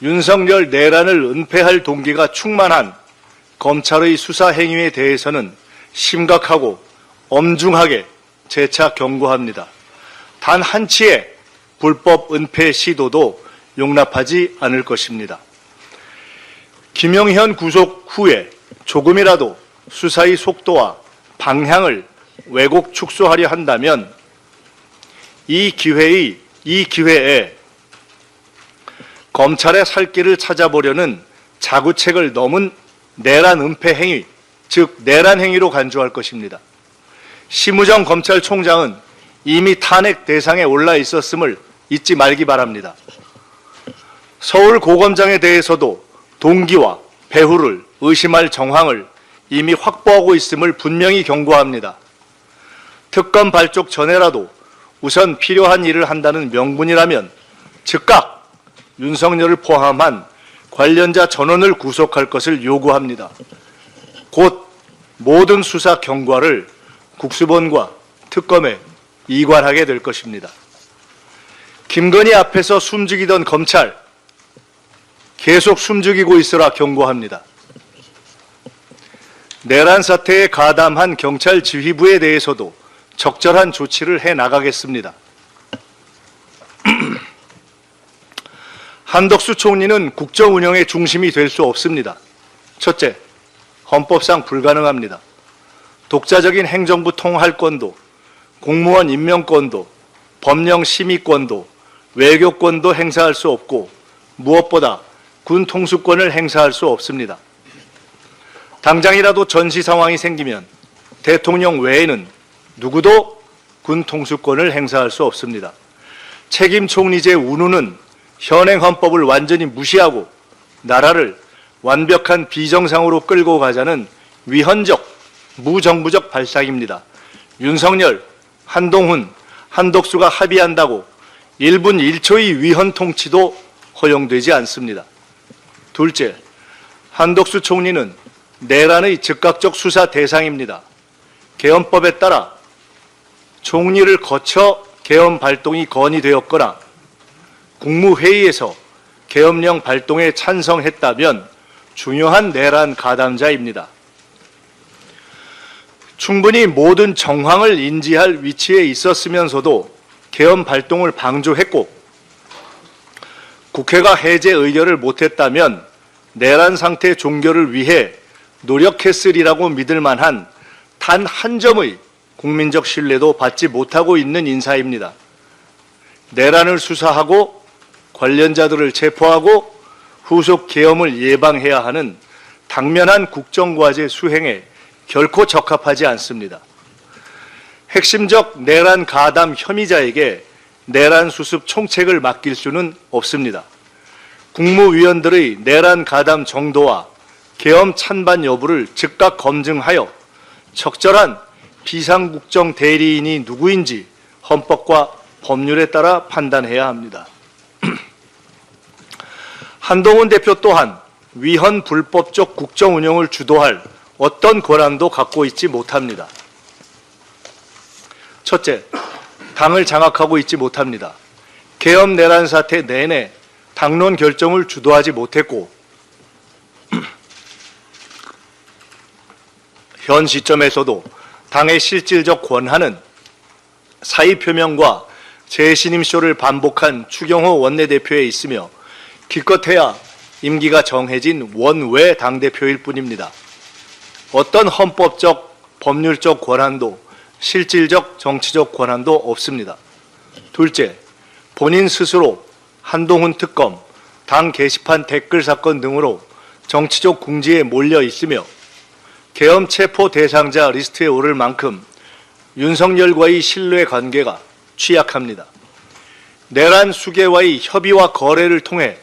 윤석열 내란을 은폐할 동기가 충만한 검찰의 수사 행위에 대해서는 심각하고 엄중하게 재차 경고합니다. 단 한치의 불법 은폐 시도도 용납하지 않을 것입니다. 김영현 구속 후에 조금이라도 수사의 속도와 방향을 왜곡 축소하려 한다면 이 기회에 검찰의 살 길을 찾아보려는 자구책을 넘은 내란 은폐 행위, 즉 내란 행위로 간주할 것입니다. 심우정 검찰총장은 이미 탄핵 대상에 올라 있었음을 잊지 말기 바랍니다. 서울 고검장에 대해서도 동기와 배후를 의심할 정황을 이미 확보하고 있음을 분명히 경고합니다. 특검 발족 전에라도 우선 필요한 일을 한다는 명분이라면 즉각 윤석열을 포함한 관련자 전원을 구속할 것을 요구합니다. 곧 모든 수사 경과를 국수본과 특검에 이관하게 될 것입니다. 김건희 앞에서 숨죽이던 검찰, 계속 숨죽이고 있으라 경고합니다. 내란 사태에 가담한 경찰 지휘부에 대해서도 적절한 조치를 해 나가겠습니다. 한덕수 총리는 국정 운영의 중심이 될 수 없습니다. 첫째, 헌법상 불가능합니다. 독자적인 행정부 통할권도, 공무원 임명권도, 법령 심의권도, 외교권도 행사할 수 없고 무엇보다 군 통수권을 행사할 수 없습니다. 당장이라도 전시 상황이 생기면 대통령 외에는 누구도 군 통수권을 행사할 수 없습니다. 책임 총리제 운운은 현행 헌법을 완전히 무시하고 나라를 완벽한 비정상으로 끌고 가자는 위헌적, 무정부적 발상입니다. 윤석열, 한동훈, 한덕수가 합의한다고 1분 1초의 위헌 통치도 허용되지 않습니다. 둘째, 한덕수 총리는 내란의 즉각적 수사 대상입니다. 개헌법에 따라 총리를 거쳐 개헌 발동이 건의되었거나 국무회의에서 계엄령 발동에 찬성했다면 중요한 내란 가담자입니다. 충분히 모든 정황을 인지할 위치에 있었으면서도 계엄 발동을 방조했고 국회가 해제 의결을 못했다면 내란 상태 종결을 위해 노력했으리라고 믿을 만한 단 한 점의 국민적 신뢰도 받지 못하고 있는 인사입니다. 내란을 수사하고 관련자들을 체포하고 후속 계엄을 예방해야 하는 당면한 국정과제 수행에 결코 적합하지 않습니다. 핵심적 내란 가담 혐의자에게 내란 수습 총책을 맡길 수는 없습니다. 국무위원들의 내란 가담 정도와 계엄 찬반 여부를 즉각 검증하여 적절한 비상국정 대리인이 누구인지 헌법과 법률에 따라 판단해야 합니다. 한동훈 대표 또한 위헌 불법적 국정 운영을 주도할 어떤 권한도 갖고 있지 못합니다. 첫째, 당을 장악하고 있지 못합니다. 계엄 내란 사태 내내 당론 결정을 주도하지 못했고 현 시점에서도 당의 실질적 권한은 사의 표명과 재신임쇼를 반복한 추경호 원내대표에 있으며 기껏해야 임기가 정해진 원외 당대표일 뿐입니다. 어떤 헌법적, 법률적 권한도 실질적 정치적 권한도 없습니다. 둘째, 본인 스스로 한동훈 특검, 당 게시판 댓글 사건 등으로 정치적 궁지에 몰려 있으며 계엄 체포 대상자 리스트에 오를 만큼 윤석열과의 신뢰 관계가 취약합니다. 내란 수계와의 협의와 거래를 통해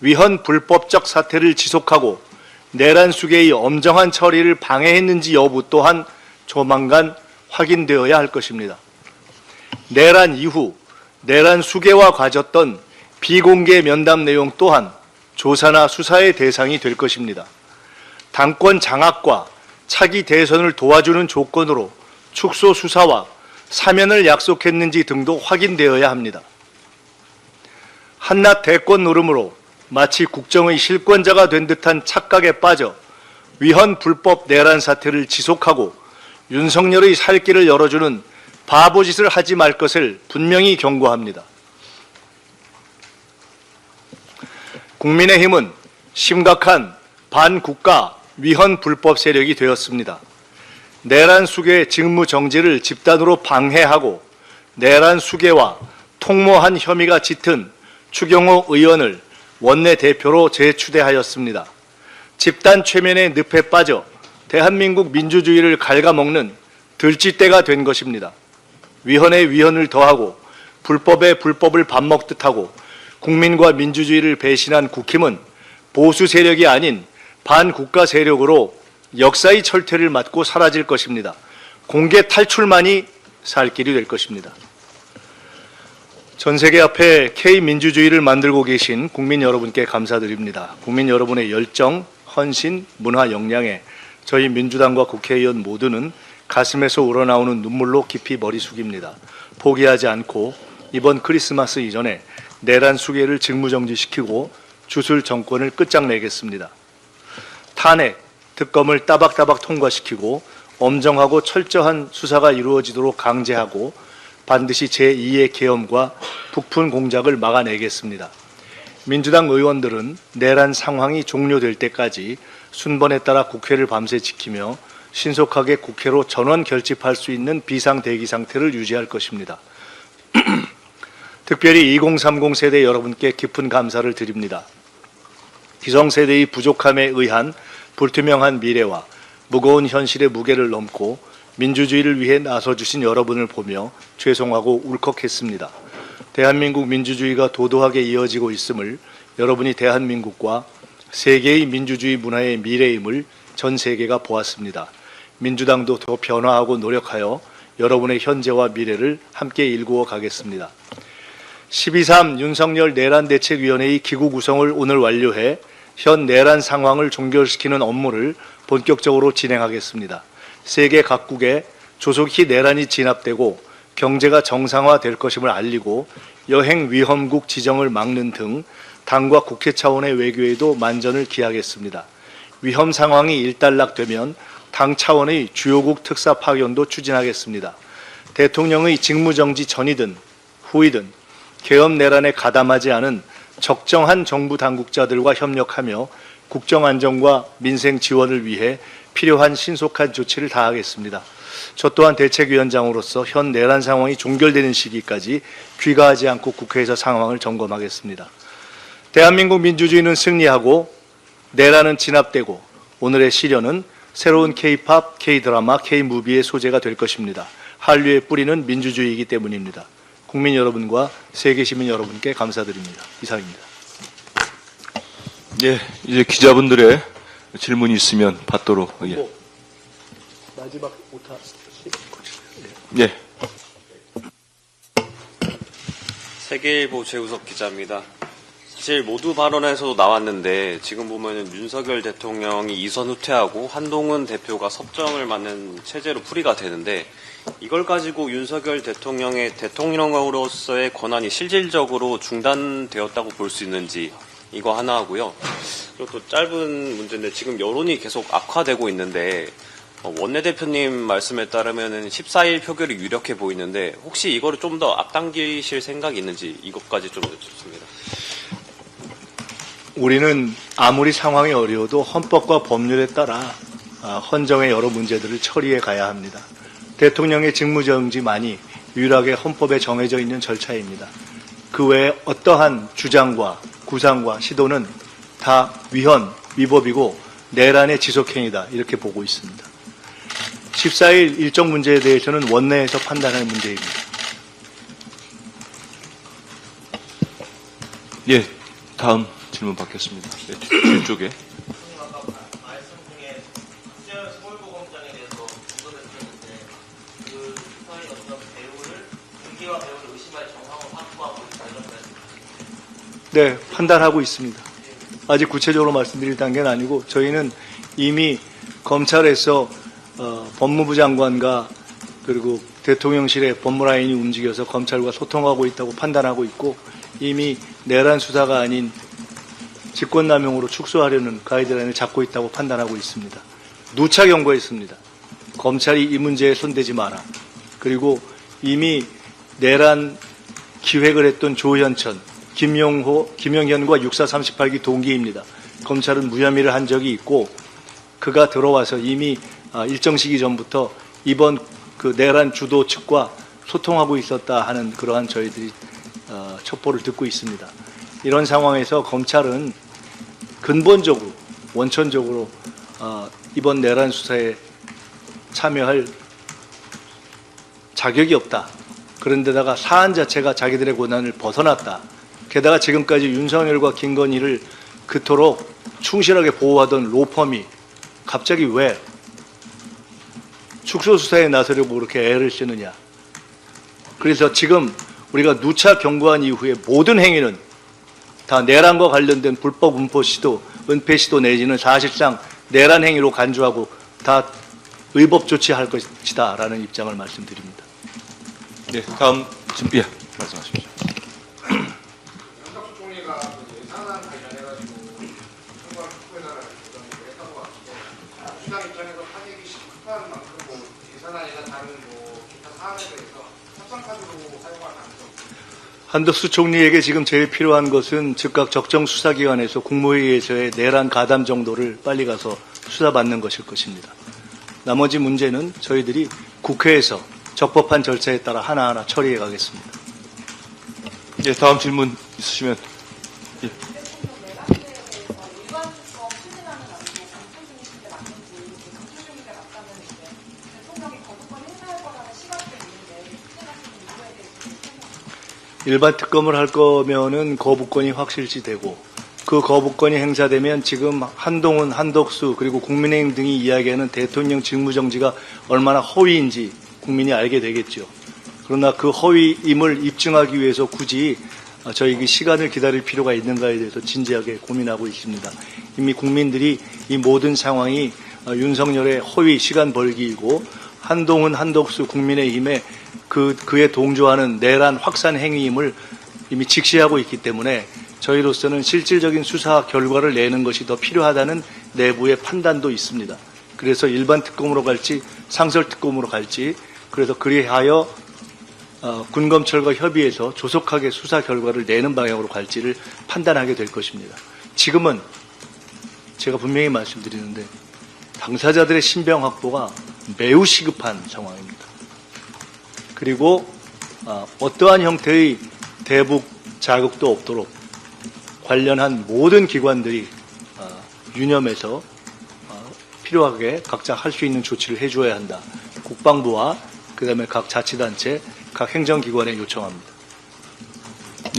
위헌 불법적 사태를 지속하고 내란 수계의 엄정한 처리를 방해했는지 여부 또한 조만간 확인되어야 할 것입니다. 내란 이후 내란 수계와 가졌던 비공개 면담 내용 또한 조사나 수사의 대상이 될 것입니다. 당권 장악과 차기 대선을 도와주는 조건으로 축소 수사와 사면을 약속했는지 등도 확인되어야 합니다. 한낱 대권 노름으로 마치 국정의 실권자가 된 듯한 착각에 빠져 위헌 불법 내란 사태를 지속하고 윤석열의 살 길을 열어주는 바보짓을 하지 말 것을 분명히 경고합니다. 국민의힘은 심각한 반국가 위헌 불법 세력이 되었습니다. 내란 수괴의 직무 정지를 집단으로 방해하고 내란 수괴와 통모한 혐의가 짙은 추경호 의원을 원내대표로 재추대하였습니다. 집단 최면의 늪에 빠져 대한민국 민주주의를 갉아먹는 들쥐떼가 된 것입니다. 위헌에 위헌을 더하고 불법에 불법을 밥 먹듯 하고 국민과 민주주의를 배신한 국힘은 보수 세력이 아닌 반국가 세력으로 역사의 철퇴를 맞고 사라질 것입니다. 공개 탈출만이 살 길이 될 것입니다. 전 세계 앞에 K민주주의를 만들고 계신 국민 여러분께 감사드립니다. 국민 여러분의 열정, 헌신, 문화 역량에 저희 민주당과 국회의원 모두는 가슴에서 우러나오는 눈물로 깊이 머리 숙입니다. 포기하지 않고 이번 크리스마스 이전에 내란 수괴를 직무정지시키고 주술 정권을 끝장내겠습니다. 탄핵, 특검을 따박따박 통과시키고 엄정하고 철저한 수사가 이루어지도록 강제하고 반드시 제2의 계엄과 북푼 공작을 막아내겠습니다. 민주당 의원들은 내란 상황이 종료될 때까지 순번에 따라 국회를 밤새 지키며 신속하게 국회로 전원 결집할 수 있는 비상대기 상태를 유지할 것입니다. 특별히 2030 세대 여러분께 깊은 감사를 드립니다. 기성세대의 부족함에 의한 불투명한 미래와 무거운 현실의 무게를 넘고 민주주의를 위해 나서주신 여러분을 보며 죄송하고 울컥했습니다. 대한민국 민주주의가 도도하게 이어지고 있음을 여러분이 대한민국과 세계의 민주주의 문화의 미래임을 전 세계가 보았습니다. 민주당도 더 변화하고 노력하여 여러분의 현재와 미래를 함께 일구어 가겠습니다. 12.3 윤석열 내란대책위원회의 기구 구성을 오늘 완료해 현 내란 상황을 종결시키는 업무를 본격적으로 진행하겠습니다. 세계 각국에 조속히 내란이 진압되고 경제가 정상화될 것임을 알리고 여행 위험국 지정을 막는 등 당과 국회 차원의 외교에도 만전을 기하겠습니다. 위험 상황이 일단락되면 당 차원의 주요국 특사 파견도 추진하겠습니다. 대통령의 직무정지 전이든 후이든 계엄 내란에 가담하지 않은 적정한 정부 당국자들과 협력하며 국정안정과 민생 지원을 위해 필요한 신속한 조치를 다하겠습니다. 저 또한 대책위원장으로서 현 내란 상황이 종결되는 시기까지 귀가하지 않고 국회에서 상황을 점검하겠습니다. 대한민국 민주주의는 승리하고 내란은 진압되고 오늘의 시련은 새로운 K-팝, K-드라마, K-무비의 소재가 될 것입니다. 한류의 뿌리는 민주주의이기 때문입니다. 국민 여러분과 세계 시민 여러분께 감사드립니다. 이상입니다. 예, 이제 기자분들의 질문이 있으면 받도록. 예. 마지막 오타. 예. 세계일보 최우석 기자입니다. 사실 모두 발언에서도 나왔는데 지금 보면 윤석열 대통령이 이선 후퇴하고 한동훈 대표가 섭정을 맡는 체제로 풀이가 되는데 이걸 가지고 윤석열 대통령의 대통령으로서의 권한이 실질적으로 중단되었다고 볼 수 있는지 이거 하나 하고요. 그리고 또 짧은 문제인데 지금 여론이 계속 악화되고 있는데 원내대표님 말씀에 따르면 14일 표결이 유력해 보이는데 혹시 이거를 좀 더 앞당기실 생각이 있는지 이것까지 좀 여쭙습니다. 우리는 아무리 상황이 어려워도 헌법과 법률에 따라 헌정의 여러 문제들을 처리해 가야 합니다. 대통령의 직무정지만이 유일하게 헌법에 정해져 있는 절차입니다. 그 외에 어떠한 주장과 구상과 시도는 다 위헌, 위법이고 내란의 지속행위다 이렇게 보고 있습니다. 14일 일정 문제에 대해서는 원내에서 판단할 문제입니다. 예, 다음 질문 받겠습니다. 네, 뒤쪽에. 네, 판단하고 있습니다. 아직 구체적으로 말씀드릴 단계는 아니고 저희는 이미 검찰에서 법무부 장관과 그리고 대통령실의 법무라인이 움직여서 검찰과 소통하고 있다고 판단하고 있고 이미 내란 수사가 아닌 직권남용으로 축소하려는 가이드라인을 잡고 있다고 판단하고 있습니다. 누차 경고했습니다. 검찰이 이 문제에 손대지 마라. 그리고 이미 내란 기획을 했던 조현천, 김영현과 육사 38기 동기입니다. 검찰은 무혐의를 한 적이 있고 그가 들어와서 이미 일정 시기 전부터 이번 그 내란 주도 측과 소통하고 있었다 하는 그러한 저희들이 첩보를 듣고 있습니다. 이런 상황에서 검찰은 근본적으로 원천적으로 이번 내란 수사에 참여할 자격이 없다. 그런데다가 사안 자체가 자기들의 권한을 벗어났다. 게다가 지금까지 윤석열과 김건희를 그토록 충실하게 보호하던 로펌이 갑자기 왜 축소 수사에 나서려고 그렇게 애를 쓰느냐. 그래서 지금 우리가 누차 경고한 이후에 모든 행위는 다 내란과 관련된 불법 은폐 시도 내지는 사실상 내란 행위로 간주하고 다 의법 조치할 것이다 라는 입장을 말씀드립니다. 네, 다음 예, 말씀하십시오. 한덕수 총리가 예산안 관련해가지고 정부가 국회의사를 했던 것 같은데 수당 입장에서 타격이 심각한 만큼 뭐 예산안이나 다른 뭐 기타 사안에 대해서 협상카드로 사용할 가능성. 한덕수 총리에게 지금 제일 필요한 것은 즉각 적정수사기관에서 국무회의에서의 내란 가담 정도를 빨리 가서 수사받는 것일 것입니다. 나머지 문제는 저희들이 국회에서 적법한 절차에 따라 하나하나 처리해 가겠습니다. 예, 다음 질문 있으시면 예. 일반 특검을 할 거면은 거부권이 확실시되고 그 거부권이 행사되면 지금 한동훈, 한덕수 그리고 국민의힘 등이 이야기하는 대통령 직무정지가 얼마나 허위인지 국민이 알게 되겠죠. 그러나 그 허위임을 입증하기 위해서 굳이 저희 시간을 기다릴 필요가 있는가에 대해서 진지하게 고민하고 있습니다. 이미 국민들이 이 모든 상황이 윤석열의 허위 시간 벌기이고 한동훈, 한덕수 국민의힘의 그에 동조하는 내란 확산 행위임을 이미 직시하고 있기 때문에 저희로서는 실질적인 수사 결과를 내는 것이 더 필요하다는 내부의 판단도 있습니다. 그래서 일반 특검으로 갈지 상설 특검으로 갈지 그래서 그리하여 군검찰과 협의해서 조속하게 수사 결과를 내는 방향으로 갈지를 판단하게 될 것입니다. 지금은 제가 분명히 말씀드리는데 당사자들의 신병 확보가 매우 시급한 상황입니다. 그리고 어떠한 형태의 대북 자극도 없도록 관련한 모든 기관들이 유념해서 필요하게 각자 할 수 있는 조치를 해줘야 한다. 국방부와 그다음에 각 자치단체, 각 행정기관에 요청합니다.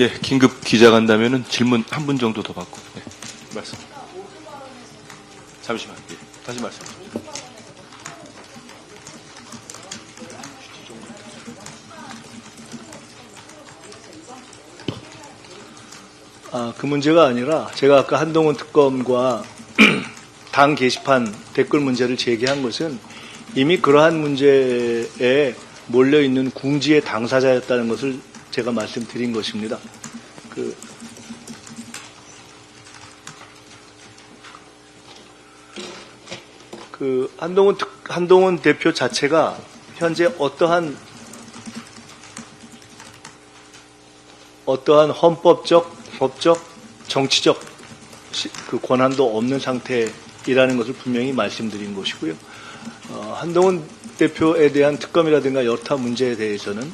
예, 긴급 기자간담회는 질문 한 분 정도 더 받고 예, 말씀. 잠시만, 예, 다시 말씀하십시오. 그 문제가 아니라 제가 아까 한동훈 특검과 당 게시판 댓글 문제를 제기한 것은 이미 그러한 문제에 몰려있는 궁지의 당사자였다는 것을 제가 말씀드린 것입니다. 한동훈 대표 자체가 현재 어떠한 헌법적, 법적, 정치적 그 권한도 없는 상태이라는 것을 분명히 말씀드린 것이고요. 한동훈 대표에 대한 특검이라든가 여타 문제에 대해서는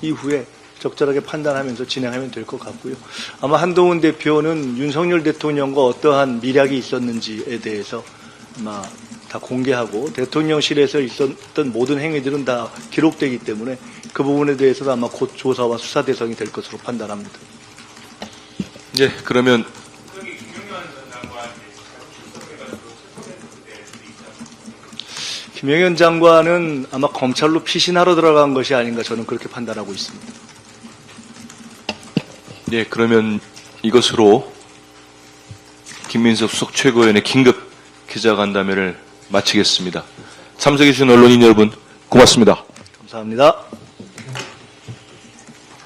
이후에 적절하게 판단하면서 진행하면 될 것 같고요. 아마 한동훈 대표는 윤석열 대통령과 어떠한 밀약이 있었는지에 대해서 아마 다 공개하고 대통령실에서 있었던 모든 행위들은 다 기록되기 때문에 그 부분에 대해서도 아마 곧 조사와 수사 대상이 될 것으로 판단합니다. 예, 그러면 김영현 장관은 아마 검찰로 피신하러 들어간 것이 아닌가 저는 그렇게 판단하고 있습니다. 예, 그러면 이것으로 김민석 수석 최고위원의 긴급 기자간담회를 마치겠습니다. 참석해 주신 언론인 여러분 고맙습니다. 감사합니다.